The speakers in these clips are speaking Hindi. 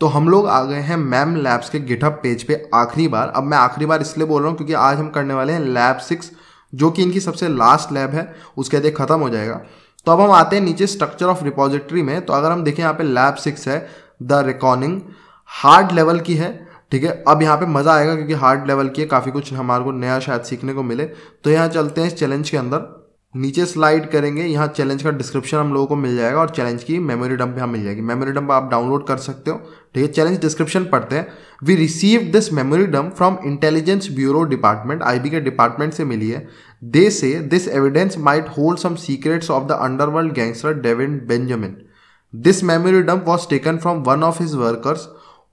तो हम लोग आ गए हैं मैम लैब्स के गिटहब पेज पे आखिरी बार। अब मैं आखिरी बार इसलिए बोल रहा हूँ क्योंकि आज हम करने वाले हैं लैब 6, जो कि इनकी सबसे लास्ट लैब है, उसके बाद खत्म हो जाएगा। तो अब हम आते हैं नीचे स्ट्रक्चर ऑफ रिपोजिटरी में। तो अगर हम देखें यहाँ पे लैब 6 है, द रिकॉर्डिंग हार्ड लेवल की है, ठीक है। अब यहाँ पे मजा आएगा क्योंकि हार्ड लेवल की है, काफी कुछ हमारे को नया शायद सीखने को मिले। तो यहाँ चलते हैं इस चैलेंज के अंदर, नीचे स्लाइड करेंगे, यहाँ चैलेंज का डिस्क्रिप्शन हम लोगों को मिल जाएगा और चैलेंज की मेमोरी डंप यहाँ मिल जाएगी। मेमोरी डंप आप डाउनलोड कर सकते हो, ठीक है। चैलेंज डिस्क्रिप्शन पढ़ते हैं। We receive this memory dump from intelligence bureau department, IB के डिपार्टमेंट से मिली है। They say this evidence might hold some secrets of the underworld gangster David Benjamin. This memory dump was taken from one of his workers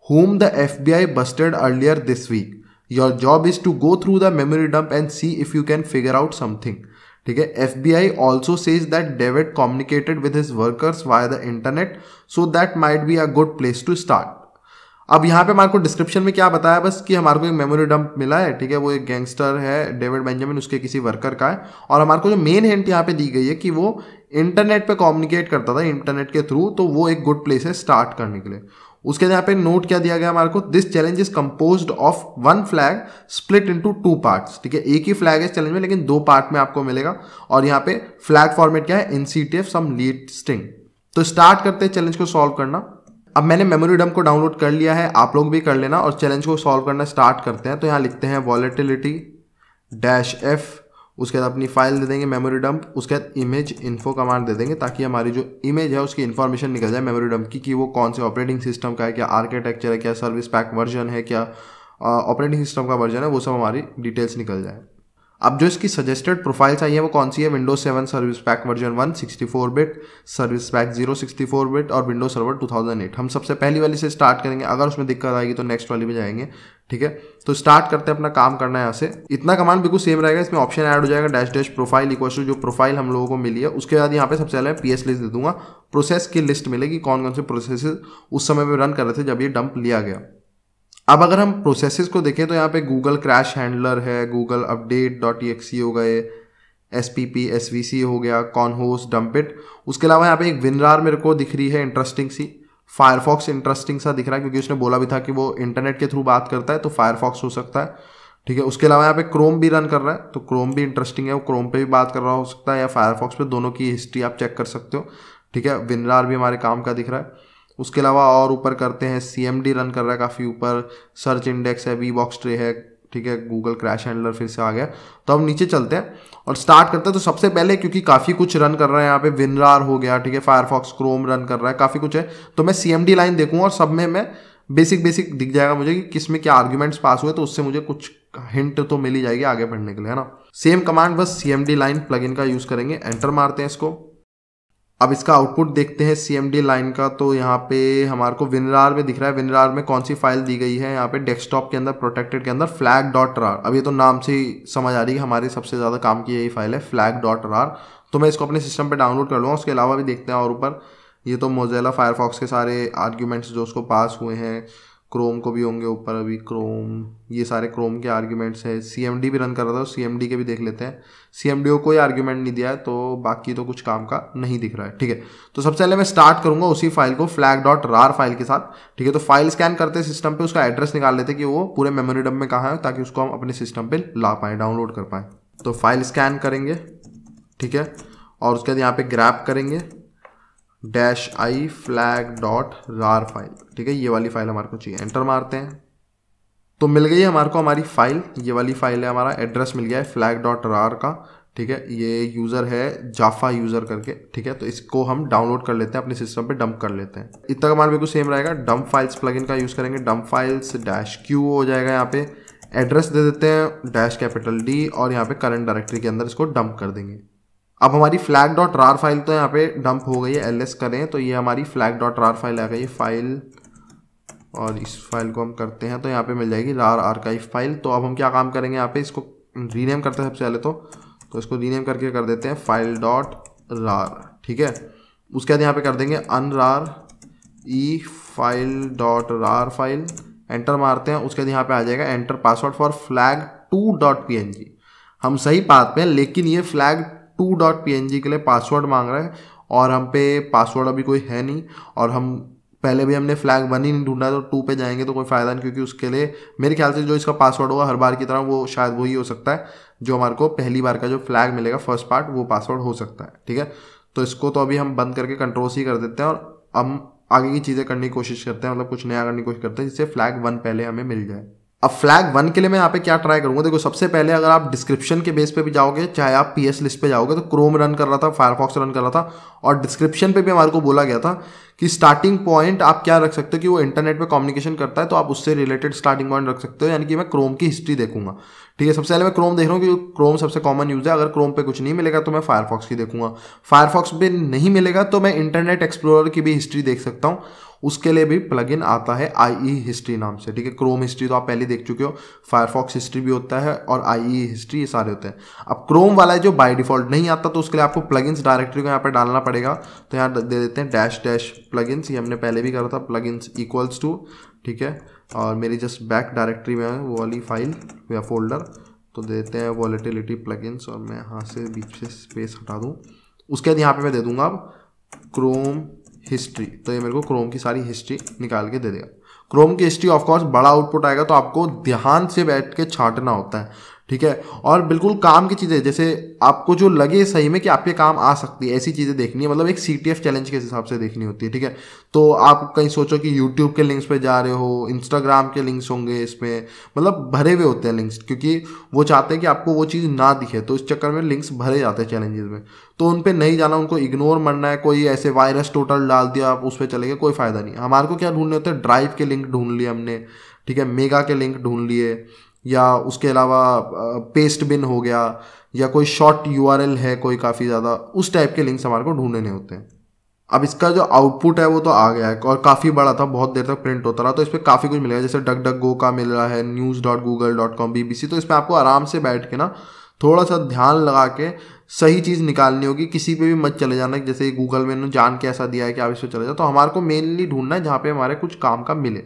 whom the FBI busted earlier this week. Your job is to go through the memory dump and see if you can figure out something. ठीक है। FBI also says that David communicated with his workers via the internet, so that might be a good place to start. अब यहाँ पे हमारे को डिस्क्रिप्शन में क्या बताया, बस कि हमारे को एक मेमोरी डंप मिला है, ठीक है। वो एक गैंगस्टर है डेविड बेंजामिन, उसके किसी वर्कर का है। और हमारे को जो मेन हिंट यहाँ पे दी गई है कि वो इंटरनेट पे कम्युनिकेट करता था, इंटरनेट के थ्रू, तो वो एक गुड प्लेस है स्टार्ट करने के लिए। उसके यहाँ पे नोट क्या दिया गया हमारे को, this challenge is composed of one flag split into 2 parts, ठीक है। एक ही फ्लैग है इस चैलेंज में लेकिन 2 पार्ट में आपको मिलेगा। और यहाँ पे फ्लैग फॉर्मेट क्या है, एनसीटीएफ सम लीड स्ट्रिंग। तो स्टार्ट करते हैं चैलेंज को सॉल्व करना। अब मैंने मेमोरी डंप को डाउनलोड कर लिया है, आप लोग भी कर लेना और चैलेंज को सॉल्व करना स्टार्ट करते हैं। तो यहाँ लिखते हैं वॉलेटिलिटी -f, उसके बाद अपनी फाइल दे देंगे मेमोरी डंप, उसके बाद इमेज इन्फो कमांड दे देंगे ताकि हमारी जो इमेज है उसकी इन्फॉर्मेशन निकल जाए मेमोरी डंप की, कि वो कौन से ऑपरेटिंग सिस्टम का है, क्या आर्किटेक्चर है, क्या सर्विस पैक वर्जन है, क्या ऑपरेटिंग सिस्टम का वर्जन है, वो सब हमारी डिटेल्स निकल जाए। अब जो इसकी सजेस्टेड प्रोफाइल चाहिए वो कौन सी है, Windows 7 service pack version 1 64 bit, service pack 0 64 bit और विंडोज सर्वर 2008। हम सबसे पहली वाली से स्टार्ट करेंगे, अगर उसमें दिक्कत आएगी तो नेक्स्ट वाली में जाएंगे, ठीक है। तो स्टार्ट करते हैं, अपना काम करना है यहाँ से। इतना कमांड बिल्कुल सेम रहेगा, इसमें ऑप्शन ऐड हो जाएगा डैश प्रोफाइल इक्वल टू जो प्रोफाइल हम लोगों को मिली है। उसके बाद यहाँ पे सबसे पहले PS लिस्ट दे दूंगा, प्रोसेस की लिस्ट मिलेगी कौन कौन से प्रोसेस उस समय में रन कर रहे थे जब ये डंप लिया गया। अब अगर हम प्रोसेसेस को देखें तो यहाँ पे गूगल क्रैश हैंडलर है, गूगल अपडेट.exe हो गए, SPP SVC हो गया, कॉनहोस्ट डंपिट। उसके अलावा यहाँ पे एक विनरार मेरे को दिख रही है इंटरेस्टिंग सी, फायरफॉक्स इंटरेस्टिंग सा दिख रहा है क्योंकि उसने बोला भी था कि वो इंटरनेट के थ्रू बात करता है, तो फायरफॉक्स हो सकता है, ठीक है। उसके अलावा यहाँ पे क्रोम भी रन कर रहा है, तो क्रोम भी इंटरेस्टिंग है, वो क्रोम पे भी बात कर रहा हो सकता है या फायरफॉक्स पे, दोनों की हिस्ट्री आप चेक कर सकते हो, ठीक है। विनरार भी हमारे काम का दिख रहा है। उसके अलावा और ऊपर करते हैं CMD रन कर रहा है काफ़ी ऊपर, सर्च इंडेक्स है, VBox ट्रे है, ठीक है। गूगल क्रैश हैंडलर फिर से आ गया। तो अब नीचे चलते हैं और स्टार्ट करते हैं। तो सबसे पहले क्योंकि काफ़ी कुछ रन कर रहा है यहाँ पे, विनरार हो गया, ठीक है, फायरफॉक्स, क्रोम रन कर रहा है, काफ़ी कुछ है, तो मैं CMD लाइन देखूँगा और सब में मैं बेसिक दिख जाएगा मुझे कि किस में क्या आर्ग्यूमेंट्स पास हुए, तो उससे मुझे कुछ हिंट तो मिल ही जाएगी आगे बढ़ने के लिए, है ना। सेम कमांड बस CMD लाइन प्लगइन का यूज़ करेंगे, एंटर मारते हैं इसको। अब इसका आउटपुट देखते हैं CMD लाइन का। तो यहाँ पे हमारे को विनरार में दिख रहा है, विनरार में कौन सी फाइल दी गई है, यहाँ पे डेस्कटॉप के अंदर प्रोटेक्टेड के अंदर flag.rar। अब ये तो नाम से ही समझ आ रही है हमारी सबसे ज़्यादा काम की यही फाइल है flag.rar। तो मैं इसको अपने सिस्टम पे डाउनलोड कर लूँगा। उसके अलावा भी देखते हैं और ऊपर, ये तो मोज़िला फायरफॉक्स के सारे आर्ग्यूमेंट्स जो उसको पास हुए हैं, क्रोम को भी होंगे ऊपर, अभी क्रोम, ये सारे क्रोम के आर्ग्यूमेंट्स है। CMD भी रन कर रहा था, CMD के भी देख लेते हैं। CMD को कोई आर्ग्यूमेंट नहीं दिया है, तो बाकी तो कुछ काम का नहीं दिख रहा है, ठीक है। तो सबसे पहले मैं स्टार्ट करूंगा उसी फाइल को flag.rar फाइल के साथ, ठीक है। तो फाइल स्कैन करते हैं सिस्टम पे, उसका एड्रेस निकाल लेते कि वो पूरे मेमोरी डंप में कहाँ है, ताकि उसको हम अपने सिस्टम पे ला पाएँ, डाउनलोड कर पाएँ। तो फाइल स्कैन करेंगे, ठीक है, और उसके बाद यहाँ पे ग्रैब करेंगे -i flag.rar फाइल, ठीक है। ये वाली फाइल हमारे को चाहिए, एंटर मारते हैं। तो मिल गई है हमारे को हमारी फाइल, ये वाली फाइल है, हमारा एड्रेस मिल गया है flag.rar का, ठीक है। ये यूज़र है जाफा यूज़र करके, ठीक है। तो इसको हम डाउनलोड कर लेते हैं, अपने सिस्टम पे डंप कर लेते हैं। इतना कमांड बिल्कुल सेम रहेगा, डंप फाइल्स प्लगइन का यूज़ करेंगे, डंप फाइल्स -q हो जाएगा। यहाँ पे एड्रेस दे देते हैं -D और यहाँ पे करंट डायरेक्टरी के अंदर इसको डंप कर देंगे। अब हमारी flag.rar फाइल तो यहाँ पे डंप हो गई है, LS करें तो ये हमारी flag.rar फाइल आ गई है फाइल, और इस फाइल को हम करते हैं तो यहाँ पे मिल जाएगी rar आर्काइव फाइल। तो अब हम क्या काम करेंगे, यहाँ पे इसको रीनेम करते हैं सबसे पहले, तो इसको रीनेम करके कर देते हैं file.rar, ठीक है। उसके बाद यहाँ पे कर देंगे unrar e file.rar file, enter मारते हैं। उसके बाद यहाँ पे आ जाएगा एंटर पासवर्ड फॉर flag2.png। हम सही पाथ में, लेकिन ये flag2.png के लिए पासवर्ड मांग रहा है और हम पे पासवर्ड अभी कोई है नहीं, और हम पहले भी हमने फ्लैग 1 ही नहीं ढूंढा, तो 2 पे जाएंगे तो कोई फ़ायदा नहीं, क्योंकि उसके लिए मेरे ख्याल से जो इसका पासवर्ड होगा हर बार की तरह वो शायद वही हो सकता है जो हमारे को पहली बार का जो फ्लैग मिलेगा फर्स्ट पार्ट वो पासवर्ड हो सकता है। ठीक है, तो इसको तो अभी हम बंद करके कंट्रोल सी कर देते हैं और हम आगे की चीज़ें करने की कोशिश करते हैं, मतलब कुछ नया करने की कोशिश करते हैं जिससे फ्लैग 1 पहले हमें मिल जाए। अब फ्लैग 1 के लिए मैं यहाँ पे क्या ट्राई करूंगा, देखो सबसे पहले अगर आप डिस्क्रिप्शन के बेस पे भी जाओगे, चाहे आप PS लिस्ट पे जाओगे, तो क्रोम रन कर रहा था, फायरफॉक्स रन कर रहा था, और डिस्क्रिप्शन पे भी हमारे को बोला गया था कि स्टार्टिंग पॉइंट आप क्या रख सकते हो कि वो इंटरनेट पे कम्युनिकेशन करता है, तो आप उससे रिलेटेड स्टार्टिंग पॉइंट रख सकते हो, यानी कि मैं क्रोम की हिस्ट्री देखूंगा। ठीक है, सबसे पहले मैं क्रोम देख रहा हूँ क्योंकि क्रोम सबसे कॉमन यूज है। अगर क्रोम पे कुछ नहीं मिलेगा तो मैं फायरफॉक्स की देखूंगा, फायरफॉक्स पे नहीं मिलेगा तो मैं इंटरनेट एक्सप्लोरर की भी हिस्ट्री देख सकता हूँ, उसके लिए भी प्लगइन आता है IE हिस्ट्री नाम से। ठीक है, क्रोम हिस्ट्री तो आप पहले देख चुके हो, फायरफॉक्स हिस्ट्री भी होता है और IE हिस्ट्री, ये सारे होते हैं। अब क्रोम वाला है जो बाय डिफॉल्ट नहीं आता, तो उसके लिए आपको प्लगइन्स डायरेक्टरी को यहाँ पे डालना पड़ेगा। तो यहाँ दे देते हैं डैश प्लगइन्स, ये हमने पहले भी करा था, प्लगइन्स इक्वल्स टू, ठीक है, और मेरी जस्ट बैक डायरेक्टरी में है वो वाली फाइल या फोल्डर, तो देते हैं वॉलेटिलिटी प्लगइन्स, और मैं यहाँ से बीच से स्पेस हटा दूँ। उसके बाद यहाँ पे मैं दे दूंगा अब क्रोम हिस्ट्री, तो ये मेरे को क्रोम की सारी हिस्ट्री निकाल के दे देगा। क्रोम की हिस्ट्री ऑफ कोर्स बड़ा आउटपुट आएगा, तो आपको ध्यान से बैठ के छांटना होता है। ठीक है, और बिल्कुल काम की चीज़ें, जैसे आपको जो लगे सही में कि आपके काम आ सकती है, ऐसी चीज़ें देखनी है, मतलब एक CTF चैलेंज के हिसाब से देखनी होती है। ठीक है, तो आप कहीं सोचो कि यूट्यूब के लिंक्स पे जा रहे हो, इंस्टाग्राम के लिंक्स होंगे इसमें, मतलब भरे हुए होते हैं लिंक्स, क्योंकि वो चाहते हैं कि आपको वो चीज़ ना दिखे, तो इस चक्कर में लिंक्स भरे जाते हैं चैलेंजेस में, तो उन पर नहीं जाना, उनको इग्नोर मरना है। कोई ऐसे वायरस टोटल डाल दिया आप उस पर चले गए, कोई फ़ायदा नहीं। हमारे को क्या ढूंढने होते हैं, ड्राइव के लिंक ढूंढ लिए हमने, ठीक है, मेगा के लिंक ढूंढ लिए, या उसके अलावा पेस्ट बिन हो गया, या कोई शॉर्ट URL है कोई काफ़ी ज़्यादा, उस टाइप के लिंक्स हमारे को ढूंढने होते हैं। अब इसका जो आउटपुट है वो तो आ गया है और काफ़ी बड़ा था, बहुत देर तक प्रिंट होता रहा, तो इस पर काफ़ी कुछ मिलेगा, जैसे DuckDuckGo का मिल रहा है, news.google.com, BBC, तो इसमें आपको आराम से बैठ के ना थोड़ा सा ध्यान लगा के सही चीज़ निकालनी होगी, किसी पे भी मत चले जाना जैसे गूगल में जान के ऐसा दिया है कि आप इस पर चले जाओ। तो हमारे को मेनली ढूंढना है जहाँ पे हमारे कुछ काम का मिले।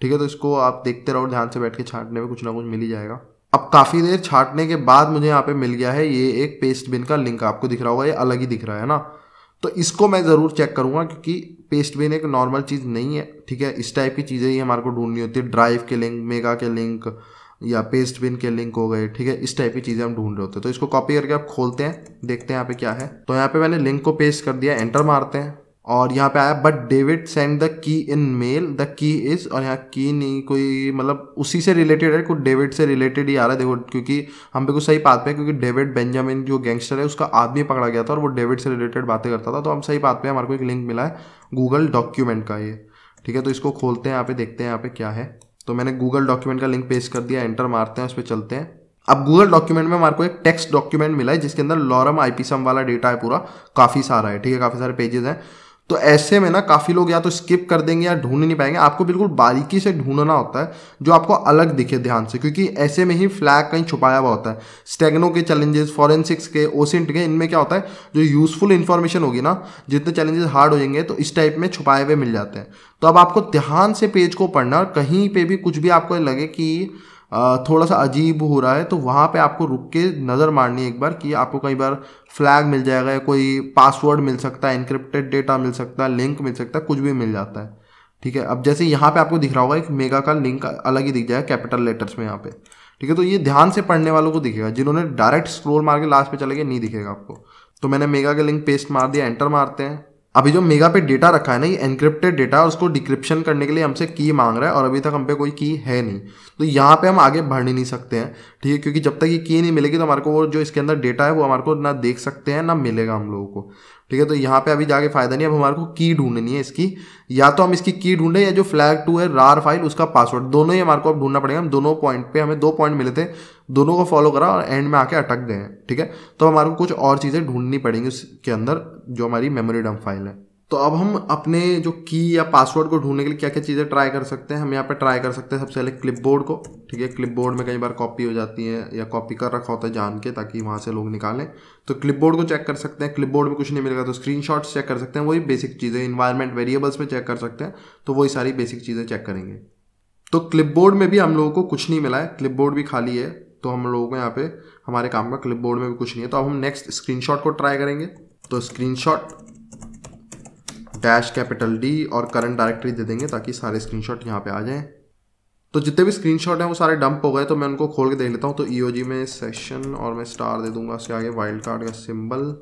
ठीक है, तो इसको आप देखते रहो, ध्यान से बैठ के छांटने में कुछ ना कुछ मिल ही जाएगा। अब काफ़ी देर छांटने के बाद मुझे यहाँ पे मिल गया है ये एक पेस्ट बिन का लिंक, आपको दिख रहा होगा, ये अलग ही दिख रहा है ना, तो इसको मैं ज़रूर चेक करूँगा क्योंकि पेस्ट बिन एक नॉर्मल चीज़ नहीं है। ठीक है, इस टाइप की चीज़ें ही हमारे को ढूंढनी होती है, ड्राइव के लिंक, मेगा के लिंक, या पेस्ट बिन के लिंक हो गए। ठीक है, इस टाइप की चीज़ें हम ढूंढ रहे होते हैं। तो इसको कॉपी करके आप खोलते हैं, देखते हैं यहाँ पे क्या है। तो यहाँ पे मैंने लिंक को पेस्ट कर दिया, एंटर मारते हैं, और यहाँ पे आया but David send the key in mail, the key is, और यहाँ की नहीं कोई, मतलब उसी से रिलेटेड है, कुछ डेविड से रिलेटेड ही आ रहा है। देखो, क्योंकि हम बिल्कुल सही बात पे है, क्योंकि डेविड बेंजामिन जो गैंगस्टर है उसका आदमी पकड़ा गया था और वो डेविड से रिलेटेड बातें करता था, तो हम सही बात पे, हमारे को एक लिंक मिला है गूगल डॉक्यूमेंट का ये। ठीक है, तो इसको खोलते हैं, यहाँ पे देखते हैं यहाँ पे क्या है। तो मैंने गूगल डॉक्यूमेंट का लिंक पेस्ट कर दिया, एंटर मारते हैं, उस पर चलते हैं। अब गूगल डॉक्यूमेंट में हमारे को एक टेक्स्ट डॉक्यूमेंट मिला है जिसके अंदर लॉरम IPsum वाला डेटा है पूरा, काफ़ी सारा है। ठीक है, काफ़ी सारे पेजेस हैं। तो ऐसे में ना काफ़ी लोग या तो स्किप कर देंगे या ढूंढ नहीं पाएंगे। आपको बिल्कुल बारीकी से ढूंढना होता है जो आपको अलग दिखे ध्यान से, क्योंकि ऐसे में ही फ्लैग कहीं छुपाया हुआ होता है। स्टेगनो के चैलेंजेस, फॉरेंसिक्स के, ओसिंट के, इनमें क्या होता है, जो यूजफुल इन्फॉर्मेशन होगी ना, जितने चैलेंजेस हार्ड हो जाएंगे तो इस टाइप में छुपाए हुए मिल जाते हैं। तो अब आपको ध्यान से पेज को पढ़ना, और कहीं पे भी कुछ भी आपको लगे कि थोड़ा सा अजीब हो रहा है तो वहाँ पे आपको रुक के नज़र मारनी है एक बार, कि आपको कई बार फ्लैग मिल जाएगा, या कोई पासवर्ड मिल सकता है, इनक्रिप्टेड डेटा मिल सकता है, लिंक मिल सकता है, कुछ भी मिल जाता है। ठीक है, अब जैसे यहाँ पे आपको दिख रहा होगा एक मेगा का लिंक अलग ही दिख जाएगा कैपिटल लेटर्स में यहाँ पे। ठीक है, तो ये ध्यान से पढ़ने वालों को दिखेगा, जिन्होंने डायरेक्ट स्क्रॉल मार के लास्ट पे चले गए नहीं दिखेगा आपको। तो मैंने मेगा का लिंक पेस्ट मार दिया, एंटर मारते हैं। अभी जो मेगा पे डेटा रखा है ना, ये एनक्रिप्टेड डेटा है, उसको डिक्रिप्शन करने के लिए हमसे की मांग रहा है, और अभी तक हम पे कोई की है नहीं, तो यहाँ पे हम आगे बढ़ नहीं सकते हैं। ठीक है, क्योंकि जब तक ये की नहीं मिलेगी तो हमारे को वो जो इसके अंदर डेटा है वो हमारे को ना देख सकते हैं ना मिलेगा हम लोगों को। ठीक है, तो यहाँ पे अभी जाके फायदा नहीं, अब हमारे को की ढूंढनी है इसकी, या तो हम इसकी की ढूंढे या जो फ्लैग 2 है रार फाइल उसका पासवर्ड, दोनों ही हमारे को अब ढूंढना पड़ेगा। हम दोनों पॉइंट पे, हमें 2 पॉइंट मिले थे, दोनों को फॉलो करा और एंड में आके अटक गए हैं। ठीक है, तो हमारे को कुछ और चीज़ें ढूंढनी पड़ेंगी उसके अंदर जो हमारी मेमोरी डंप फाइल है। तो अब हम अपने जो की या पासवर्ड को ढूंढने के लिए क्या क्या चीज़ें ट्राई कर सकते हैं, हम यहाँ पे ट्राई कर सकते हैं सबसे पहले क्लिपबोर्ड को। ठीक है, क्लिपबोर्ड में कई बार कॉपी हो जाती है या कॉपी कर रखा होता है जान के, ताकि वहाँ से लोग निकालें, तो क्लिपबोर्ड को चेक कर सकते हैं। क्लिपबोर्ड में कुछ नहीं मिलेगा तो स्क्रीनशॉट्स चेक कर सकते हैं, वही बेसिक चीज़ें। इन्वायरमेंट वेरिएबल्स में चेक कर सकते हैं, तो वही सारी बेसिक चीज़ें चेक करेंगे। तो क्लिपबोर्ड में भी हम लोगों को कुछ नहीं मिला है, क्लिपबोर्ड भी खाली है, तो हम लोगों को यहाँ पे हमारे काम का क्लिपबोर्ड में भी कुछ नहीं है। तो अब हम नेक्स्ट स्क्रीनशॉट को ट्राई करेंगे। तो स्क्रीनशॉट डैश कैपिटल डी और करंट डायरेक्टरी दे देंगे ताकि सारे स्क्रीनशॉट यहाँ पे आ जाएं। तो जितने भी स्क्रीनशॉट हैं वो सारे डंप हो गए, तो मैं उनको खोल के देख लेता हूँ। तो ईओजी में सेशन और मैं स्टार दे दूंगा, उसके आगे वाइल्ड कार्ड का सिंबल,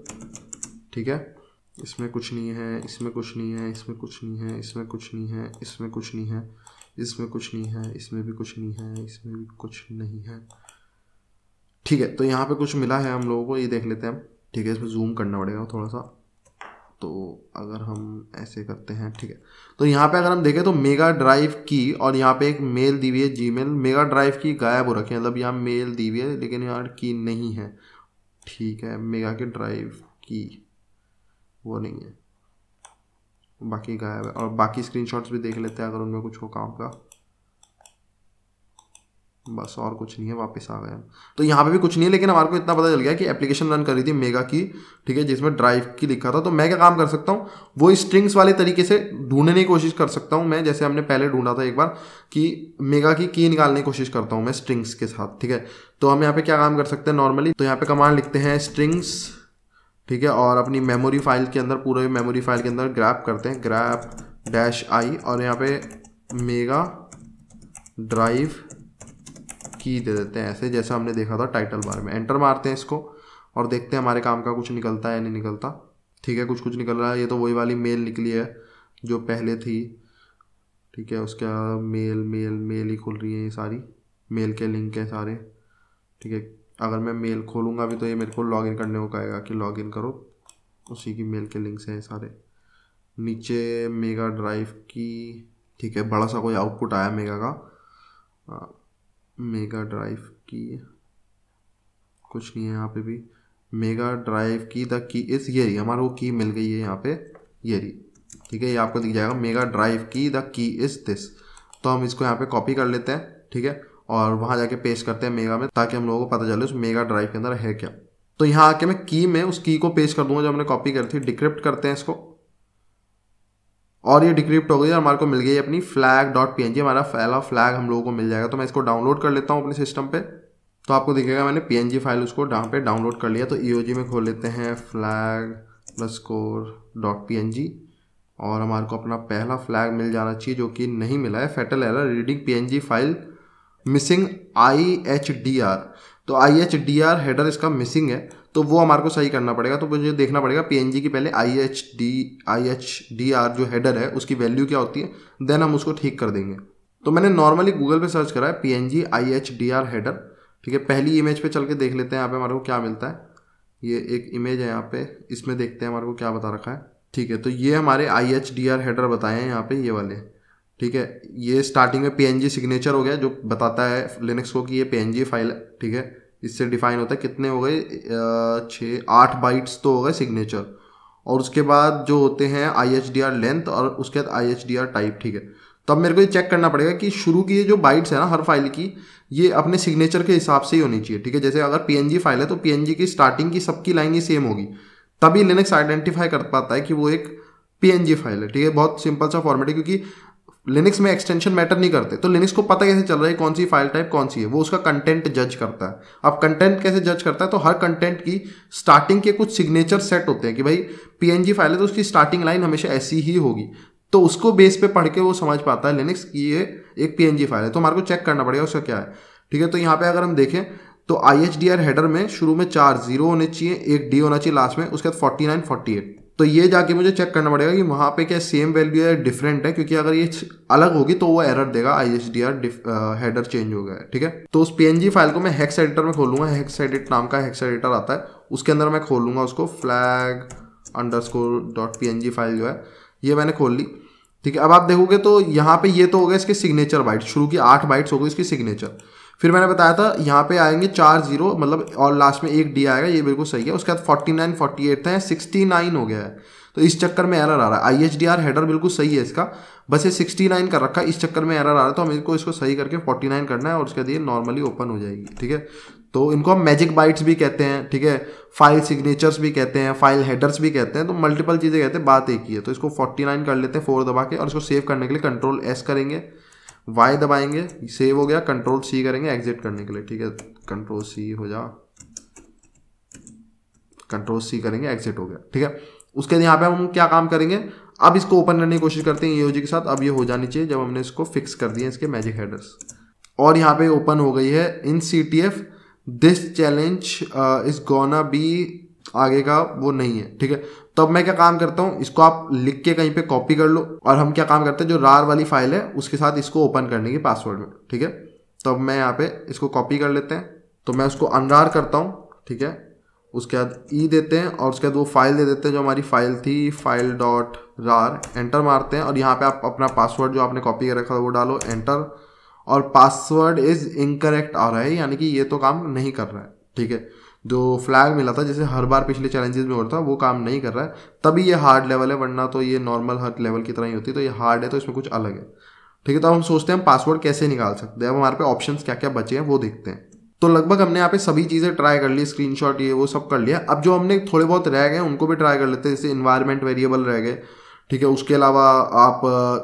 ठीक है। इसमें कुछ नहीं है, इसमें कुछ नहीं है, इसमें कुछ नहीं है, इसमें कुछ नहीं है, इसमें कुछ नहीं है, इसमें कुछ नहीं है, इसमें भी कुछ नहीं है, इसमें भी कुछ नहीं है, ठीक है। तो यहाँ पे कुछ मिला है हम लोगों को, ये देख लेते हैं हम, ठीक है। इसमें जूम करना पड़ेगा थोड़ा सा, तो अगर हम ऐसे करते हैं, ठीक है। तो यहाँ पे अगर हम देखें तो मेगा ड्राइव की और यहाँ पे एक मेल दी हुई है जीमेल, मेगा ड्राइव की गायब हो रखी है, मतलब यहाँ मेल दी हुई है लेकिन यहाँ की नहीं है, ठीक है। मेगा के ड्राइव की वो नहीं है, बाकी गायब है। और बाकी स्क्रीनशॉट्स भी देख लेते हैं अगर उनमें कुछ हो काम का, बस और कुछ नहीं है, वापस आ गए। तो यहाँ पे भी कुछ नहीं है, लेकिन हमारे को इतना पता चल गया कि एप्लीकेशन रन कर रही थी मेगा की, ठीक है, जिसमें ड्राइव की लिखा था। तो मैं क्या काम कर सकता हूँ, वो स्ट्रिंग्स वाले तरीके से ढूंढने की कोशिश कर सकता हूँ मैं, जैसे हमने पहले ढूंढा था एक बार कि मेगा की निकालने की कोशिश करता हूँ मैं स्ट्रिंग्स के साथ, ठीक है। तो हम यहाँ पे क्या काम कर सकते हैं नॉर्मली, तो यहाँ पे कमांड लिखते हैं स्ट्रिंग्स, ठीक है, और अपनी मेमोरी फाइल के अंदर, पूरे मेमोरी फाइल के अंदर ग्रैब करते हैं, ग्रैब डैश आई, और यहाँ पे मेगा ड्राइव की दे देते हैं, ऐसे जैसा हमने देखा था टाइटल बार में। एंटर मारते हैं इसको और देखते हैं हमारे काम का कुछ निकलता है या नहीं निकलता, ठीक है। कुछ निकल रहा है, ये तो वही वाली मेल निकली है जो पहले थी, ठीक है। उसका मेल ही खुल रही है, ये सारी मेल के लिंक है सारे, ठीक है। अगर मैं मेल खोलूँगा भी तो ये मेरे को लॉगिन करने को कहेगा कि लॉगिन करो, उसी की मेल के लिंक्स हैं सारे। नीचे मेगा ड्राइव की, ठीक है, बड़ा सा कोई आउटपुट आया मेगा का, मेगा ड्राइव की कुछ नहीं है यहाँ पे भी। मेगा ड्राइव की द की इस, ये रही हमारे को की मिल गई है यहाँ पे, ये रही, ठीक है। ये आपको दिख जाएगा मेगा ड्राइव की द की इज दिस। तो हम इसको यहाँ पे कॉपी कर लेते हैं, ठीक है, और वहाँ जाके पेस्ट करते हैं मेगा में, ताकि हम लोगों को पता चले उस मेगा ड्राइव के अंदर है क्या। तो यहाँ आके मैं की में उस की को पेस्ट कर दूंगा जो हमने कॉपी करी थी। डिक्रिप्ट करते हैं इसको, और ये डिक्रिप्ट हो गई, हमारे को मिल गई अपनी flag.png, हमारा पहला फ्लैग हम लोगों को मिल जाएगा। तो मैं इसको डाउनलोड कर लेता हूँ अपने सिस्टम पे, तो आपको दिखेगा मैंने PNG फाइल उसको यहाँ पे डाउनलोड कर लिया। तो EOG में खोल लेते हैं flag_.png, और हमारे को अपना पहला फ्लैग मिल जाना चाहिए, जो कि नहीं मिला है। Fatal error reading PNG file missing IHDR। तो IHDR हेडर इसका मिसिंग है, तो वो हमारे को सही करना पड़ेगा। तो मुझे देखना पड़ेगा PNG की पहले IHDR जो हेडर है उसकी वैल्यू क्या होती है, देन हम उसको ठीक कर देंगे। तो मैंने नॉर्मली गूगल पे सर्च करा है PNG IHDR हेडर, ठीक है। पहली इमेज पे चल के देख लेते हैं यहाँ पे हमारे को क्या मिलता है। ये एक इमेज है यहाँ पे, इसमें देखते हैं हमारे को क्या बता रखा है, ठीक है। तो ये हमारे IHDR हेडर बताए हैं यहाँ पे, ये वाले, ठीक है। ये स्टार्टिंग में PNG सिग्नेचर हो गया, जो बताता है लिनक्स को कि ये PNG फाइल है, ठीक है। इससे डिफाइन होता है कितने हो गए, 6-8 बाइट्स तो हो गए सिग्नेचर, और उसके बाद जो होते हैं IHDR लेंथ, और उसके बाद IHDR टाइप, ठीक है। तो अब मेरे को ये चेक करना पड़ेगा कि शुरू की ये जो बाइट्स है ना हर फाइल की, ये अपने सिग्नेचर के हिसाब से ही होनी चाहिए, ठीक है। जैसे अगर PNG फाइल है तो PNG की स्टार्टिंग की सबकी लाइन ही सेम होगी, तभी लिनक्स आइडेंटिफाई कर पाता है कि वो एक PNG फाइल है, ठीक है। बहुत सिंपल सा फॉर्मेट है, क्योंकि लिनक्स में एक्सटेंशन मैटर नहीं करते, तो लिनक्स को पता कैसे चल रहा है कौन सी फाइल टाइप कौन सी है, वो उसका कंटेंट जज करता है। अब कंटेंट कैसे जज करता है, तो हर कंटेंट की स्टार्टिंग के कुछ सिग्नेचर सेट होते हैं कि भाई PNG फाइल है तो उसकी स्टार्टिंग लाइन हमेशा ऐसी ही होगी, तो उसको बेस पे पढ़ के वो समझ पाता है लिनक्स की ये एक PNG फाइल है। तो हमारे को चेक करना पड़ेगा उसका क्या है, ठीक है। तो यहाँ पे अगर हम देखें तो IHDR हेडर में शुरू में 4 0 होने चाहिए, एक D होना चाहिए लास्ट में, उसके बाद 49 48। तो ये जाके मुझे चेक करना पड़ेगा कि वहाँ पे क्या सेम वैल्यू है डिफरेंट है, क्योंकि अगर ये अलग होगी तो वो एरर देगा IHDR हेडर चेंज हो गया है, ठीक है। तो उस PNG फाइल को मैं हेक्स एडिटर में खोलूंगा, हेक्स एडिट नाम का हेक्स एडिटर आता है, उसके अंदर मैं खोलूंगा उसको, flag_.png फाइल जो है ये मैंने खोल ली, ठीक है। अब आप देखोगे तो यहाँ पे ये तो हो गया इसके सिग्नेचर बाइट्स, शुरू की 8 बाइट्स हो गई इसकी सिग्नेचर। फिर मैंने बताया था यहाँ पे आएंगे 4 0, मतलब और लास्ट में एक D आएगा, ये बिल्कुल सही है। उसके बाद 49 48 था, 69 हो गया है, तो इस चक्कर में एरर आ रहा है। IHDR हेडर बिल्कुल सही है इसका, बस ये 69 कर रखा है, इस चक्कर में एरर आ रहा है। तो हम इसको सही करके 49 करना है, और उसके बाद ये नॉर्मली ओपन हो जाएगी, ठीक है। तो इनको हम मैजिक बाइट्स भी कहते हैं, ठीक है, फाइल सिग्नेचर्स भी कहते हैं, फाइल हेडर्स भी कहते हैं, तो मल्टीपल चीज़ें कहते हैं, बात एक ही है। तो इसको 49 कर लेते हैं 4 दबा के, और इसको सेव करने के लिए Ctrl+S करेंगे, Y दबाएंगे, सेव हो गया, Ctrl+C करेंगे एग्जिट करने के लिए, ठीक है। Ctrl+C हो जा, Ctrl+C करेंगे, एग्जिट हो गया, ठीक है। उसके बाद यहाँ पे हम क्या काम करेंगे, अब इसको ओपन करने की कोशिश करते हैं ईओजी के साथ। अब ये हो जानी चाहिए जब हमने इसको फिक्स कर दिया इसके मैजिक हेडर्स, और यहाँ पे ओपन हो गई है इन CTF this challenge is gonna be, आगे का वो नहीं है, ठीक है। तो अब मैं क्या काम करता हूँ, इसको आप लिख के कहीं पे कॉपी कर लो, और हम क्या काम करते हैं जो rar वाली फाइल है उसके साथ इसको ओपन करने की पासवर्ड में, ठीक है। तो अब मैं यहाँ पे इसको कॉपी कर लेते हैं, तो मैं उसको अनरार करता हूँ, ठीक है। उसके बाद ई देते हैं और उसके बाद वो फाइल दे देते हैं जो हमारी फाइल थी file.rar, एंटर मारते हैं और यहाँ पे आप अपना पासवर्ड जो आपने कॉपी कर रखा था वो डालो, एंटर, और पासवर्ड इज इनकरेक्ट आ रहा है, यानी कि ये तो काम नहीं कर रहा है, ठीक है। जो फ्लैग मिला था जैसे हर बार पिछले चैलेंजेस में होता था वो काम नहीं कर रहा है, तभी ये हार्ड लेवल है, वरना तो ये नॉर्मल हर लेवल की तरह ही होती है। तो ये हार्ड है तो इसमें कुछ अलग है, ठीक है। तो हम सोचते हैं हम पासवर्ड कैसे निकाल सकते हैं। अब हमारे पे ऑप्शंस क्या क्या बचे हैं वो देखते हैं। तो लगभग हमने यहाँ पे सभी चीज़ें ट्राई कर ली, स्क्रीनशॉट ये वो सब कर लिया। अब जो हमने थोड़े बहुत रह गए उनको भी ट्राई कर लेते हैं, जैसे इन्वायरमेंट वेरिएबल रह गए, ठीक है। उसके अलावा आप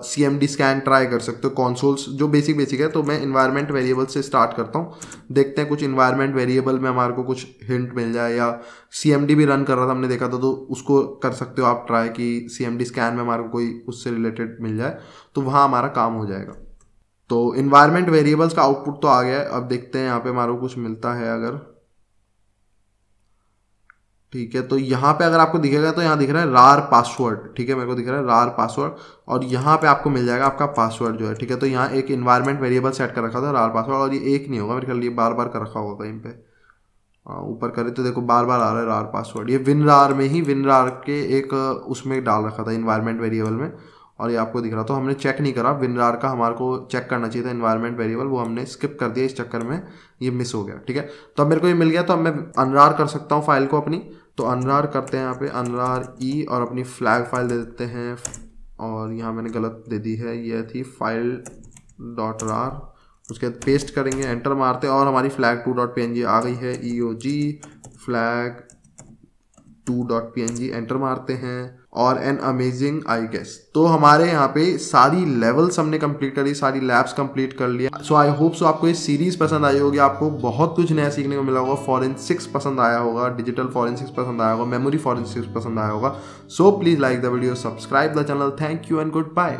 CMD स्कैन ट्राई कर सकते हो, कॉन्सोल्स जो बेसिक है। तो मैं इन्वायरमेंट वेरिएबल से स्टार्ट करता हूँ, देखते हैं कुछ इन्वायरमेंट वेरिएबल में हमारे को कुछ हिंट मिल जाए, या CMD भी रन कर रहा था हमने देखा था, तो उसको कर सकते हो आप ट्राई कि CMD स्कैन में हमारे को कोई उससे रिलेटेड मिल जाए, तो वहाँ हमारा काम हो जाएगा। तो इन्वायरमेंट वेरिएबल्स का आउटपुट तो आ गया है। अब देखते हैं यहाँ पे हमारे को कुछ मिलता है अगर, ठीक है। तो यहाँ पे अगर आपको दिखेगा तो यहाँ दिख रहा है rar पासवर्ड, ठीक है, मेरे को दिख रहा है rar पासवर्ड, और यहाँ पे आपको मिल जाएगा आपका पासवर्ड जो है, ठीक है। तो यहाँ एक इन्वायरमेंट वेरिएबल सेट कर रखा था rar पासवर्ड, और ये एक नहीं होगा मेरे ख्याल, ये बार बार कर रखा होगा कहीं पे, ऊपर करे तो देखो बार बार आ रहा है rar पासवर्ड। ये WinRAR में ही WinRAR के एक उसमें डाल रखा था इन्वायरमेंट वेरिएबल में, और ये आपको दिख रहा। तो हमने चेक नहीं करा, WinRAR का हमारे को चेक करना चाहिए था इन्वायरमेंट वेरिएबल, वो हमने स्किप कर दिया, इस चक्कर में ये मिस हो गया, ठीक है। तो अब मेरे को ये मिल गया, तो अब मैं अनरार कर सकता हूँ फाइल को अपनी। तो अनरार करते हैं यहाँ पे unrar e, और अपनी फ्लैग फाइल दे देते हैं, और यहाँ मैंने गलत दे दी है, ये थी file.rar। उसके बाद पेस्ट करेंगे, एंटर मारते हैं, और हमारी flag2.png आ गई है, eog flag2.png, एंटर मारते हैं, और एन अमेजिंग आई गेस। तो हमारे यहाँ पे सारी लेवल्स हमने कंप्लीट कर ली, सारी लैब्स कंप्लीट कर लिया। सो आई होप सो आपको ये सीरीज पसंद आई होगी, आपको बहुत कुछ नया सीखने को मिला होगा, फॉरेंसिक्स पसंद आया होगा, डिजिटल फॉरेंसिक्स पसंद आया होगा, मेमोरी फॉरेंसिक्स पसंद आया होगा। So please like the video, subscribe the channel. Thank you and good bye.